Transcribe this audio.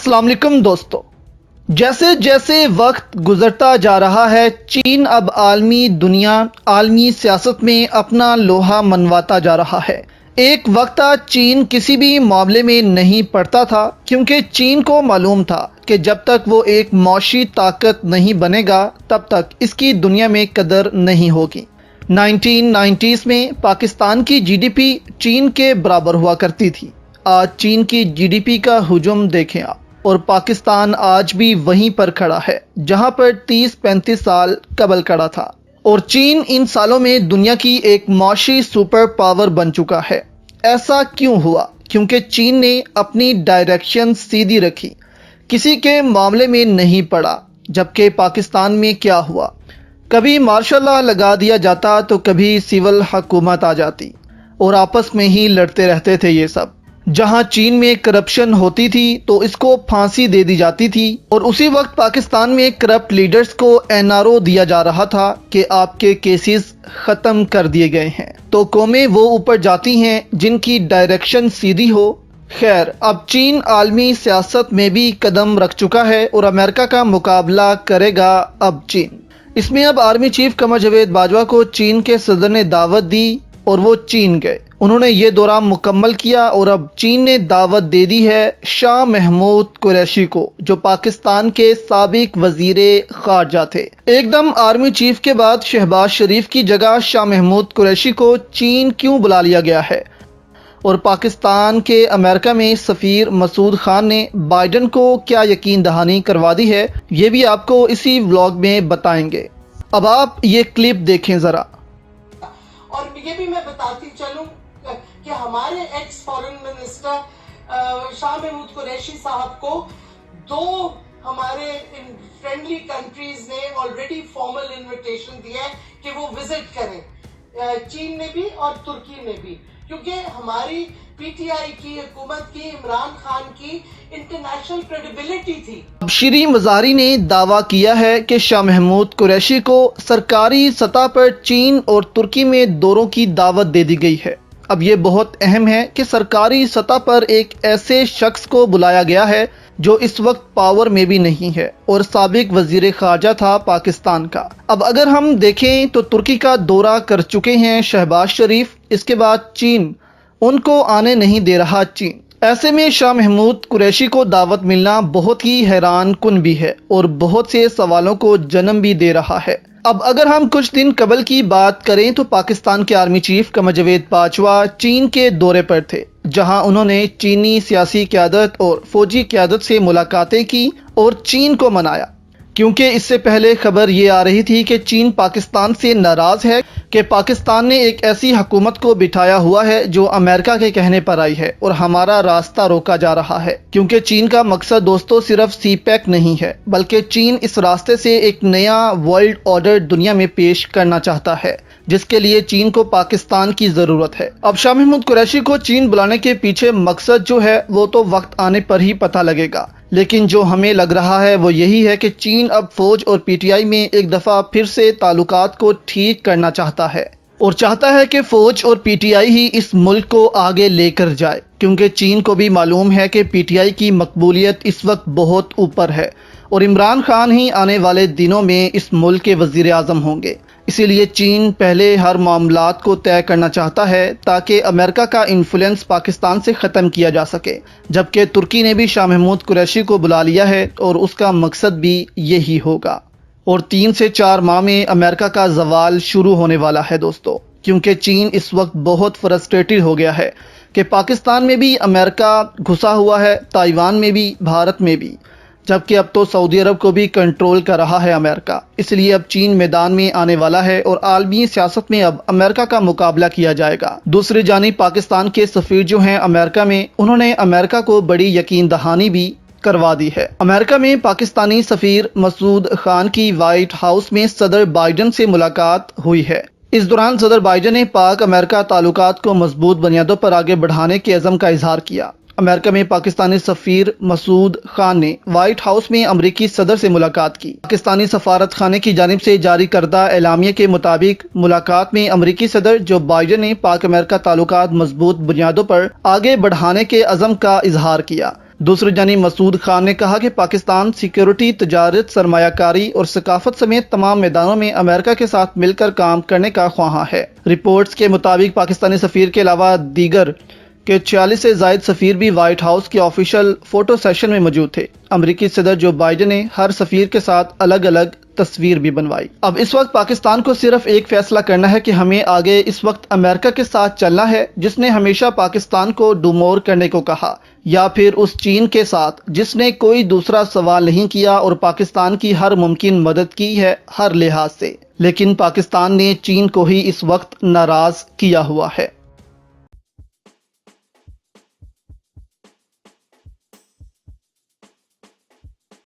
السلام علیکم دوستو، جیسے جیسے وقت گزرتا جا رہا ہے چین اب عالمی سیاست میں اپنا لوہا منواتا جا رہا ہے۔ ایک وقت تھا چین کسی بھی معاملے میں نہیں پڑتا تھا، کیونکہ چین کو معلوم تھا کہ جب تک وہ ایک معاشی طاقت نہیں بنے گا تب تک اس کی دنیا میں قدر نہیں ہوگی۔ 1990s میں پاکستان کی جی ڈی پی چین کے برابر ہوا کرتی تھی۔ آج چین کی جی ڈی پی کا حجم دیکھیں آپ، اور پاکستان آج بھی وہیں پر کھڑا ہے جہاں پر 30-35 سال قبل کھڑا تھا، اور چین ان سالوں میں دنیا کی ایک معاشی سپر پاور بن چکا ہے۔ ایسا کیوں ہوا؟ کیونکہ چین نے اپنی ڈائریکشن سیدھی رکھی، کسی کے معاملے میں نہیں پڑا۔ جبکہ پاکستان میں کیا ہوا؟ کبھی مارشل لا لگا دیا جاتا تو کبھی سول حکومت آ جاتی، اور آپس میں ہی لڑتے رہتے تھے یہ سب۔ جہاں چین میں کرپشن ہوتی تھی تو اس کو پھانسی دے دی جاتی تھی، اور اسی وقت پاکستان میں کرپٹ لیڈرز کو این آر او دیا جا رہا تھا کہ آپ کے کیسز ختم کر دیے گئے ہیں۔ تو قومیں وہ اوپر جاتی ہیں جن کی ڈائریکشن سیدھی ہو۔ خیر، اب چین عالمی سیاست میں بھی قدم رکھ چکا ہے اور امریکہ کا مقابلہ کرے گا اب چین۔ اس میں اب آرمی چیف قمر جاوید باجوہ کو چین کے صدر نے دعوت دی اور وہ چین گئے۔ انہوں نے یہ دورہ مکمل کیا اور اب چین نے دعوت دے دی ہے شاہ محمود قریشی کو، جو پاکستان کے سابق وزیر خارجہ تھے۔ ایک دم آرمی چیف کے بعد شہباز شریف کی جگہ شاہ محمود قریشی کو چین کیوں بلا لیا گیا ہے؟ اور پاکستان کے امریکہ میں سفیر مسعود خان نے بائیڈن کو کیا یقین دہانی کروا دی ہے، یہ بھی آپ کو اسی ولاگ میں بتائیں گے۔ اب آپ یہ کلپ دیکھیں ذرا۔ اور یہ بھی میں بتاتی چلوں کہ ہمارے x foreign minister Shah Mahmood Qureshi صاحب کو دو ہمارے فرینڈلی کنٹریز نے آلریڈی فارمل انویٹیشن دیا ہے کہ وہ وزٹ کریں، چین نے بھی اور ترکی نے بھی، کیونکہ ہماری پی ٹی آئی کی حکومت کی، عمران خان کی انٹرنیشنل کریڈیبلٹی تھی۔ شیریں مظاہری نے دعویٰ کیا ہے کہ شاہ محمود قریشی کو سرکاری سطح پر چین اور ترکی میں دوروں کی دعوت دے دی گئی ہے۔ اب یہ بہت اہم ہے کہ سرکاری سطح پر ایک ایسے شخص کو بلایا گیا ہے جو اس وقت پاور میں بھی نہیں ہے اور سابق وزیر خارجہ تھا پاکستان کا۔ اب اگر ہم دیکھیں تو ترکی کا دورہ کر چکے ہیں شہباز شریف، اس کے بعد چین ان کو آنے نہیں دے رہا چین۔ ایسے میں شاہ محمود قریشی کو دعوت ملنا بہت ہی حیران کن بھی ہے اور بہت سے سوالوں کو جنم بھی دے رہا ہے۔ اب اگر ہم کچھ دن قبل کی بات کریں تو پاکستان کے آرمی چیف قمر جاوید باجوہ چین کے دورے پر تھے، جہاں انہوں نے چینی سیاسی قیادت اور فوجی قیادت سے ملاقاتیں کی اور چین کو منایا، کیونکہ اس سے پہلے خبر یہ آ رہی تھی کہ چین پاکستان سے ناراض ہے کہ پاکستان نے ایک ایسی حکومت کو بٹھایا ہوا ہے جو امریکہ کے کہنے پر آئی ہے اور ہمارا راستہ روکا جا رہا ہے۔ کیونکہ چین کا مقصد دوستو صرف سی پیک نہیں ہے، بلکہ چین اس راستے سے ایک نیا ورلڈ آرڈر دنیا میں پیش کرنا چاہتا ہے، جس کے لیے چین کو پاکستان کی ضرورت ہے۔ اب شاہ محمود قریشی کو چین بلانے کے پیچھے مقصد جو ہے وہ تو وقت آنے پر ہی پتہ لگے گا، لیکن جو ہمیں لگ رہا ہے وہ یہی ہے کہ چین اب فوج اور پی ٹی آئی میں ایک دفعہ پھر سے تعلقات کو ٹھیک کرنا چاہتا ہے، اور چاہتا ہے کہ فوج اور پی ٹی آئی ہی اس ملک کو آگے لے کر جائے، کیونکہ چین کو بھی معلوم ہے کہ پی ٹی آئی کی مقبولیت اس وقت بہت اوپر ہے اور عمران خان ہی آنے والے دنوں میں اس ملک کے وزیر اعظم ہوں گے۔ اسی لیے چین پہلے ہر معاملات کو طے کرنا چاہتا ہے تاکہ امریکہ کا انفلوئنس پاکستان سے ختم کیا جا سکے، جبکہ ترکی نے بھی شاہ محمود قریشی کو بلا لیا ہے اور اس کا مقصد بھی یہی ہوگا۔ اور 3 سے 4 ماہ میں امریکہ کا زوال شروع ہونے والا ہے دوستو، کیونکہ چین اس وقت بہت فرسٹریٹڈ ہو گیا ہے کہ پاکستان میں بھی امریکہ گھسا ہوا ہے، تائیوان میں بھی، بھارت میں بھی، جبکہ اب تو سعودی عرب کو بھی کنٹرول کر رہا ہے امریکہ۔ اس لیے اب چین میدان میں آنے والا ہے اور عالمی سیاست میں اب امریکہ کا مقابلہ کیا جائے گا۔ دوسری جانب پاکستان کے سفیر جو ہیں امریکہ میں، انہوں نے امریکہ کو بڑی یقین دہانی بھی کروا دی ہے۔ امریکہ میں پاکستانی سفیر مسعود خان کی وائٹ ہاؤس میں صدر بائیڈن سے ملاقات ہوئی ہے۔ اس دوران صدر بائیڈن نے پاک امریکہ تعلقات کو مضبوط بنیادوں پر آگے بڑھانے کے عزم کا اظہار کیا۔ امریکہ میں پاکستانی سفیر مسعود خان نے وائٹ ہاؤس میں امریکی صدر سے ملاقات کی۔ پاکستانی سفارت خانے کی جانب سے جاری کردہ اعلامیے کے مطابق ملاقات میں امریکی صدر جو بائیڈن نے پاک امریکہ تعلقات مضبوط بنیادوں پر آگے بڑھانے کے عزم کا اظہار کیا۔ دوسری جانب مسعود خان نے کہا کہ پاکستان سیکیورٹی، تجارت، سرمایہ کاری اور ثقافت سمیت تمام میدانوں میں امریکہ کے ساتھ مل کر کام کرنے کا خواہاں ہے۔ رپورٹس کے مطابق پاکستانی سفیر کے علاوہ دیگر کے 46 سے زائد سفیر بھی وائٹ ہاؤس کے آفیشیل فوٹو سیشن میں موجود تھے۔ امریکی صدر جو بائیڈن نے ہر سفیر کے ساتھ الگ الگ تصویر بھی بنوائی۔ اب اس وقت پاکستان کو صرف ایک فیصلہ کرنا ہے کہ ہمیں آگے اس وقت امریکہ کے ساتھ چلنا ہے جس نے ہمیشہ پاکستان کو ڈو مور کرنے کو کہا، یا پھر اس چین کے ساتھ جس نے کوئی دوسرا سوال نہیں کیا اور پاکستان کی ہر ممکن مدد کی ہے ہر لحاظ سے، لیکن پاکستان نے چین کو ہی اس وقت ناراض کیا ہوا ہے۔